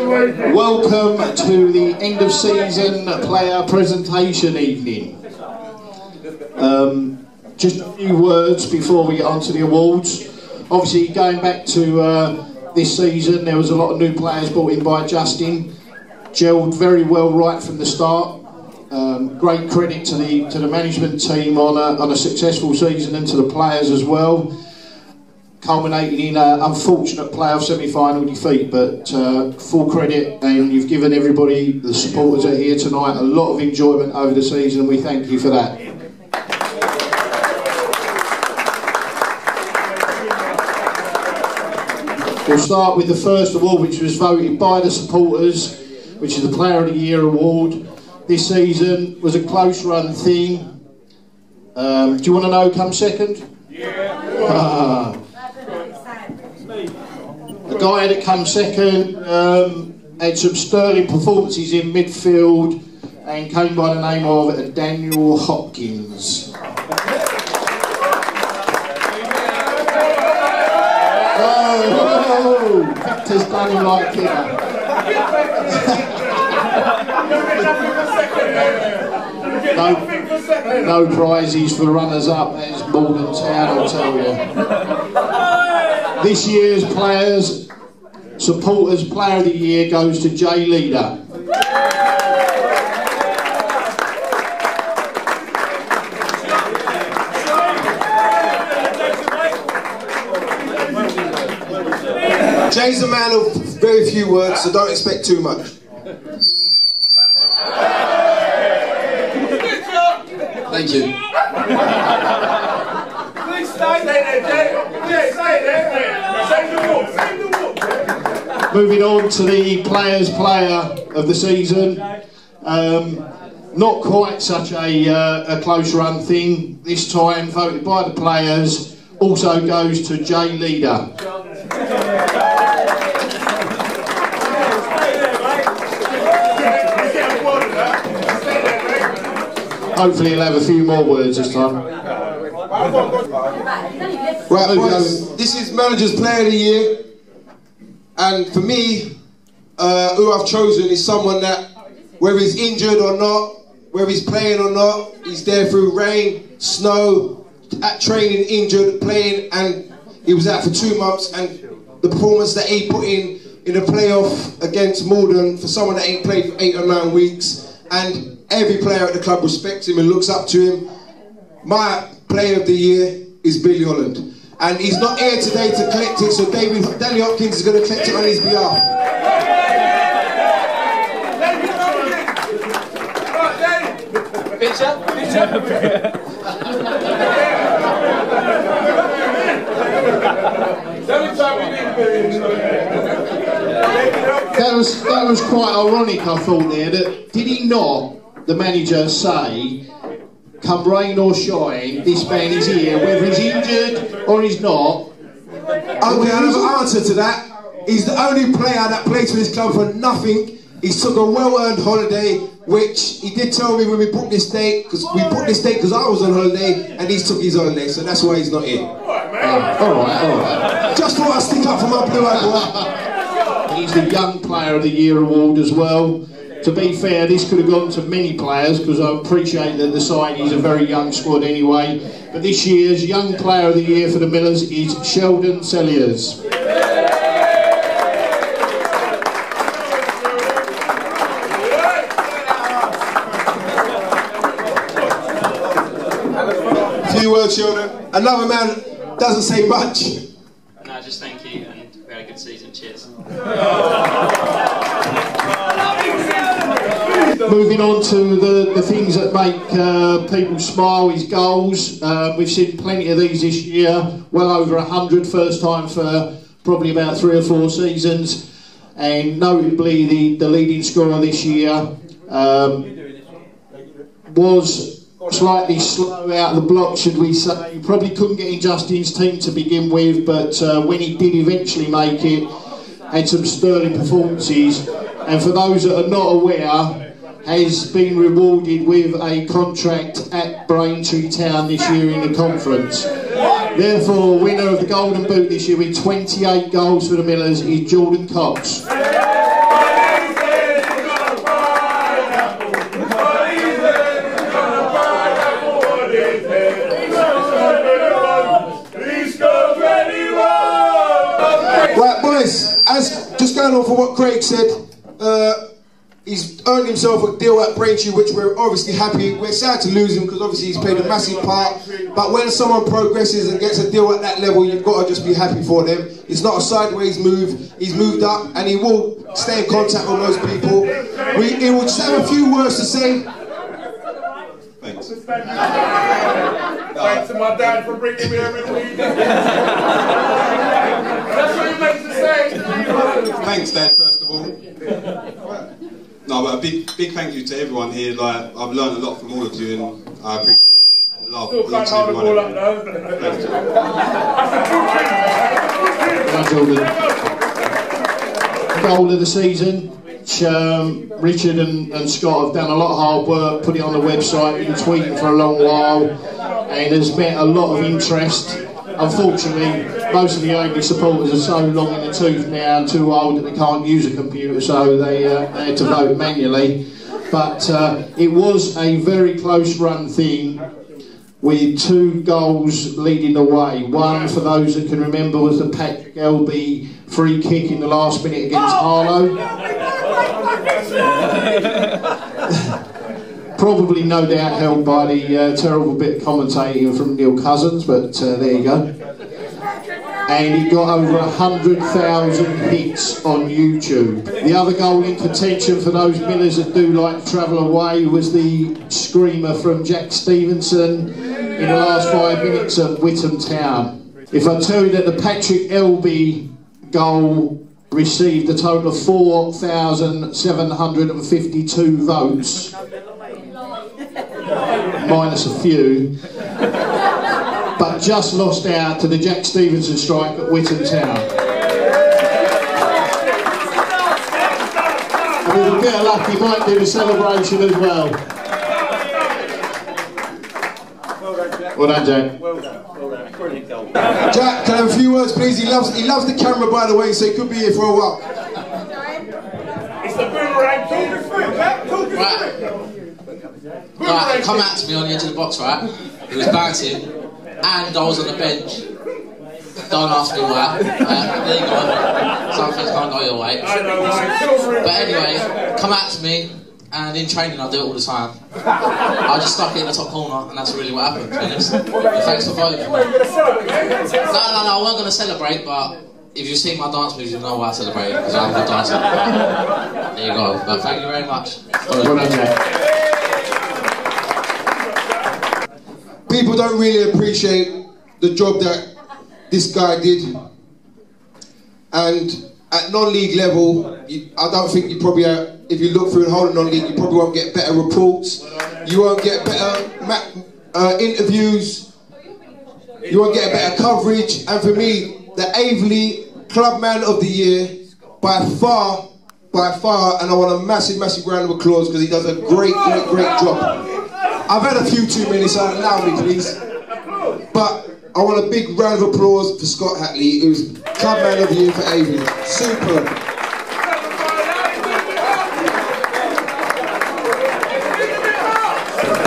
Welcome to the end of season player presentation evening. Just a few words before we get on to the awards. Obviously, going back to this season, there was a lot of new players brought in by Justin. Gelled very well right from the start. Great credit to the management team on a successful season, and to the players as well. Culminating in an unfortunate playoff semi-final defeat, but full credit, and you've given everybody, the supporters that are here tonight, a lot of enjoyment over the season, and we thank you for that. We'll start with the first award, which was voted by the supporters, which is the Player of the Year award. This season was a close run thing. Do you want to know who come second? Yeah. The guy that comes second had some sterling performances in midfield and came by the name of Daniel Hopkins. Oh, Victor's done him like killer. No prizes for runners-up. That's more than town, I'll tell you. This year's supporters Player of the Year goes to Jay Leader. Jay's a man of very few words, so don't expect too much. Thank you. Please stay there, Jay. Yeah, stay there. Save the walk. Moving on to the Players' Player of the season. Not quite such a close run thing this time. Voted by the players. Also goes to Jay Leader. Hopefully he'll have a few more words this time. Right, boys, this is Manager's Player of the Year, and for me, who I've chosen is someone that, whether he's injured or not, whether he's playing or not, he's there through rain, snow, at training, injured, playing, and he was out for 2 months, and the performance that he put in a playoff against Morden for someone that ain't played for 8 or 9 weeks, and every player at the club respects him and looks up to him. My Player of the Year is Billy Holland, and he's not here today to collect it, so Danny Hopkins is going to collect it on his behalf. Picture. That was quite ironic, I thought there. Did he not, the manager, say, come rain or shine, this man is here, whether he's injured or he's not? Okay, I have an answer to that. He's the only player that plays for this club for nothing. He took a well-earned holiday, which he did tell me when we booked this date, because I was on holiday, and he took his holiday, so that's why he's not here. Alright. Just thought I'd stick up for my blue-eyed boy. He's the Young Player of the Year award as well. To be fair, this could have gone to many players, because I appreciate that the side is a very young squad anyway. But this year's Young Player of the Year for the Millers is Sheldon Selliers. Few words, Sheldon. Another man doesn't say much. No, just thank you, and we had a good season. Cheers. Moving on to the things that make people smile is goals. We've seen plenty of these this year, well over 100, first time for probably about 3 or 4 seasons, and notably the leading scorer this year was slightly slow out of the block, should we say. He probably couldn't get in Justin's team to begin with, but when he did eventually make it, had some sterling performances, and for those that are not aware, has been rewarded with a contract at Braintree Town this year in the conference. Therefore, winner of the Golden Boot this year with 28 goals for the Millers is Jordan Cox. what Craig said. He's earned himself a deal at Braintree, which we're obviously happy. We're sad to lose him because obviously he's played a massive part. But when someone progresses and gets a deal at that level, you've got to just be happy for them. It's not a sideways move. He's moved up and he will stay in contact with those people. He will just have a few words to say. Thanks. Thanks to my dad for bringing me every week. That's what he makes to say. Thanks, Dad, first of all. No, but a big thank you to everyone here. Like, I've learned a lot from all of you, and I appreciate it. And love Still can't hold the ball up though. That's all good. Goal of the season, which Richard and Scott have done a lot of hard work, put it on the website, been tweeting for a long while, and has met a lot of interest. Unfortunately, most of the Aveley supporters are so long in the tooth now and too old that they can't use a computer, so they had to vote manually. But it was a very close run thing, with 2 goals leading the way. One, for those that can remember, was the Patrick Elby free kick in the last minute against Harlow. Probably no doubt helped by the terrible bit of commentating from Neil Cousins, but there you go. And it got over 100,000 hits on YouTube. The other goal in contention for those Millers that do like to travel away was the screamer from Jack Stevenson in the last 5 minutes at Whittam Town. If I tell you that the Patrick Elby goal received a total of 4,752 votes, minus a few, but just lost out to the Jack Stevenson strike at Whittam Town. And with a bit of luck, he might do the celebration as well. Well done, Jack. Well done. Brilliant goal. Jack, can I have a few words, please? He loves the camera, by the way, so he could be here for a while. It's the boomerang. Talk us through, Jack. Talk us through. Right, come out to me on the edge of the box, right? He was bouncing, and I was on the bench. Don't ask me why. There you go. Some things can't go your way. But anyway, come out to me, and in training I do it all the time. I just stuck it in the top corner, and that's really what happened, to be honest. And thanks for voting for me. No, I wasn't going to celebrate, but if you've seen my dance moves, you know why I celebrate, because I'm a good dancer. There you go. But thank you very much. People don't really appreciate the job that this guy did, and at non-league level, I don't think you probably, if you look through the whole of non-league, you probably won't get better reports, you won't get better interviews, you won't get better coverage, and for me, the Aveley Club Man of the Year, by far, and I want a massive round of applause because he does a great job. I've had a few too many, so allow me, please. But I want a big round of applause for Scott Hatley, who's Club Man of the Year for Aveley. Superb.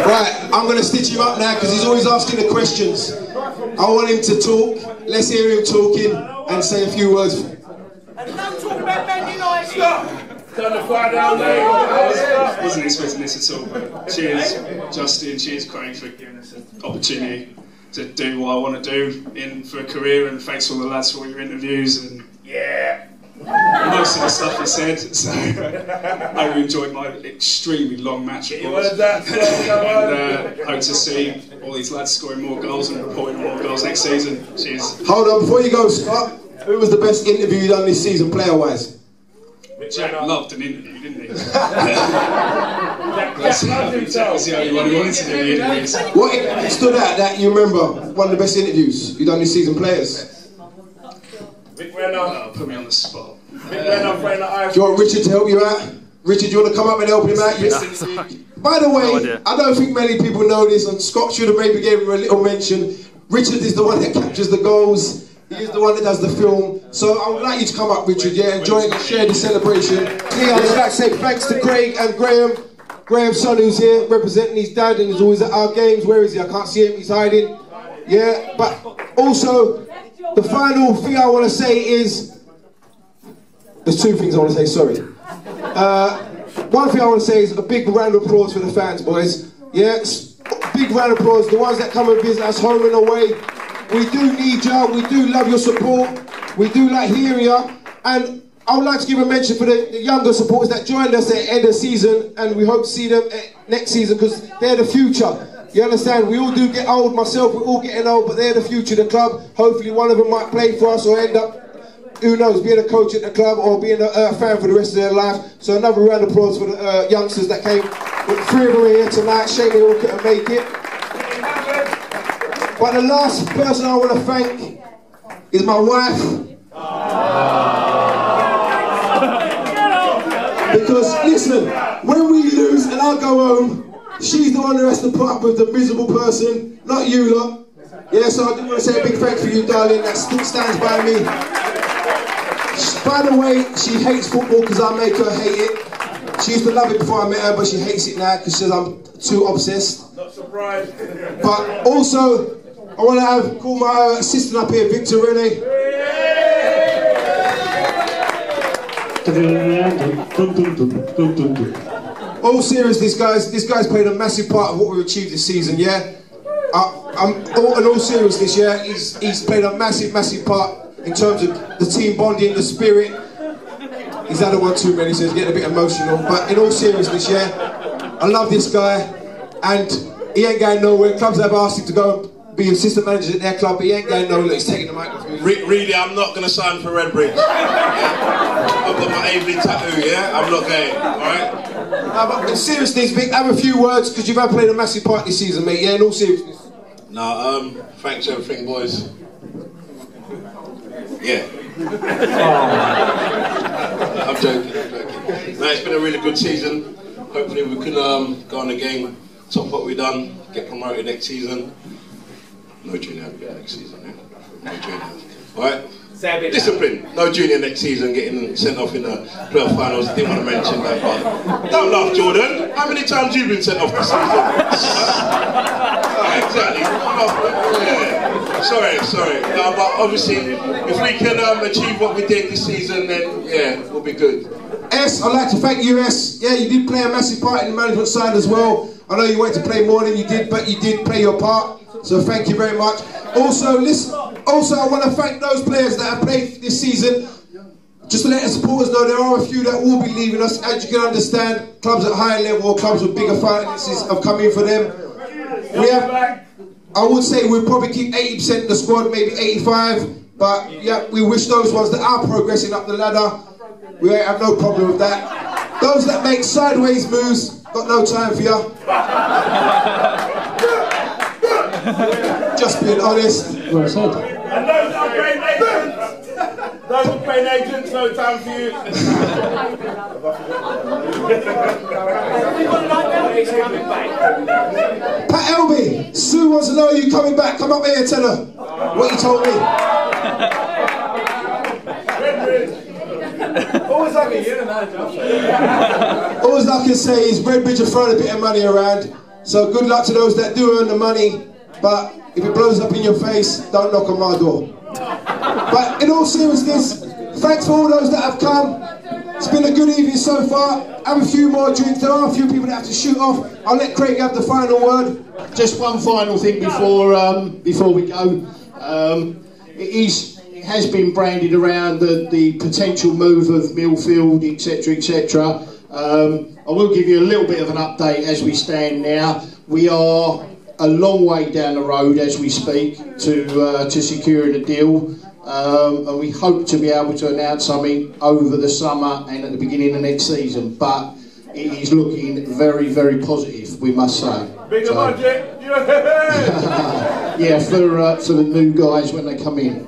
Right, I'm going to stitch him up now because he's always asking the questions. I want him to talk. Let's hear him talking and say a few words. And don't talk about Man United. Stop. Turn the fire down there. Wasn't expecting this at all, but cheers Justin, cheers Craig for giving us an opportunity to do what I want to do for a career, and thanks to all the lads for all your interviews and most of the stuff you said, so I hope you enjoyed my extremely long match report, and hope to see all these lads scoring more goals and reporting more goals next season. Cheers. Hold on, before you go, Scott, who was the best interview you done this season player-wise? Jack loved an interview, didn't he? That was the only one who wanted to do the interviews. What stood out that you remember, one of the best interviews you done this season, players? Put me on the spot. Do you want Richard to help you out? Richard, you want to come up and help him out? By the way, I don't think many people know this, and Scott should have maybe gave him a little mention. Richard is the one that captures the goals. He is the one that does the film. So I would like you to come up, Richard, enjoy and share the celebration. I'd like to say thanks to Craig and Graham. Graham's son, who's here representing his dad and is always at our games. Where is he? I can't see him, he's hiding. Yeah, but also, the final thing I want to say is, There's two things I want to say, sorry. One thing I want to say is a big round of applause for the fans, boys. Yes, big round of applause. The ones that come and visit us home and away. We do need you. We do love your support. We do like hearing you. And I would like to give a mention for the younger supporters that joined us at the end of the season, and we hope to see them next season because they're the future. You understand? We all do get old. Myself, we're all getting old, but they're the future of the club. Hopefully one of them might play for us or end up, who knows, being a coach at the club or being a fan for the rest of their life. So another round of applause for the youngsters that came. Three of them are here tonight. Shame they all couldn't make it. But the last person I want to thank is my wife. Because, listen, when we lose and I go home, she's the one who has to put up with the miserable person, not you lot. Yeah, so I do want to say a big thank you for you, darling, that still stands by me. By the way, she hates football because I make her hate it. She used to love it before I met her, but she hates it now because she says I'm too obsessed. Not surprised. But also, I want to call my assistant up here, Victor Rene. All seriousness, guys, this guy's played a massive part of what we've achieved this season, yeah? In all seriousness, yeah, he's played a massive part in terms of the team bonding, the spirit. He's had a one too many, so he's getting a bit emotional. But in all seriousness, yeah, I love this guy, and he ain't going nowhere. Clubs have asked him to go and be assistant manager at their club, but he ain't going nowhere. He's taking the microphone. Really, I'm not going to sign for Redbridge. Yeah? I've got my Aveley tattoo, yeah? I'm not going, alright? But in seriousness, Vic, have a few words, because you've had played a massive part this season, mate, yeah, in all seriousness. No, thanks for everything, boys. Yeah. I'm joking. No, it's been a really good season. Hopefully we can go on again, top what we've done, get promoted next season. No junior next season, yeah? No junior. Alright? Discipline. No junior next season, getting sent off in the playoff finals. I didn't want to mention that, but don't laugh, Jordan. How many times you been sent off this season? Exactly. Yeah. Sorry. No, but obviously, if we can achieve what we did this season, then yeah, we'll be good. S, I'd like to thank you, S. Yeah, you did play a massive part in the management side as well. I know you wanted to play more than you did, but you did play your part. So thank you very much. Also, I want to thank those players that have played this season. Just to let the supporters know, there are a few that will be leaving us. As you can understand, clubs at higher level or clubs with bigger finances have come in for them. I would say we'll probably keep 80% of the squad, maybe 85. But yeah, we wish those ones that are progressing up the ladder, we have no problem with that. Those that make sideways moves, got no time for you. Just being honest. And those are playing agents. Those are playing agents, no time for you. Pat Elby, Sue wants to know you coming back. Come up here and tell her what you told me. Always like a year manager. All I can say is Redbridge have thrown a bit of money around. So good luck to those that do earn the money. But if it blows up in your face, don't knock on my door. But in all seriousness, thanks for all those that have come. It's been a good evening so far. Have a few more drinks. There are a few people that have to shoot off. I'll let Craig have the final word. Just one final thing before we go. It has been branded around the potential move of Millfield, etc., etc. I will give you a little bit of an update as we stand now. We are a long way down the road as we speak to securing a deal, and we hope to be able to announce something over the summer and at the beginning of next season. But it is looking very, very positive, we must say. Bigger budget. Yeah, for the new guys when they come in.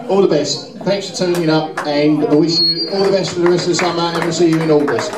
All the best. Thanks for turning up, and I wish you all the best for the rest of the summer, and we'll see you in August.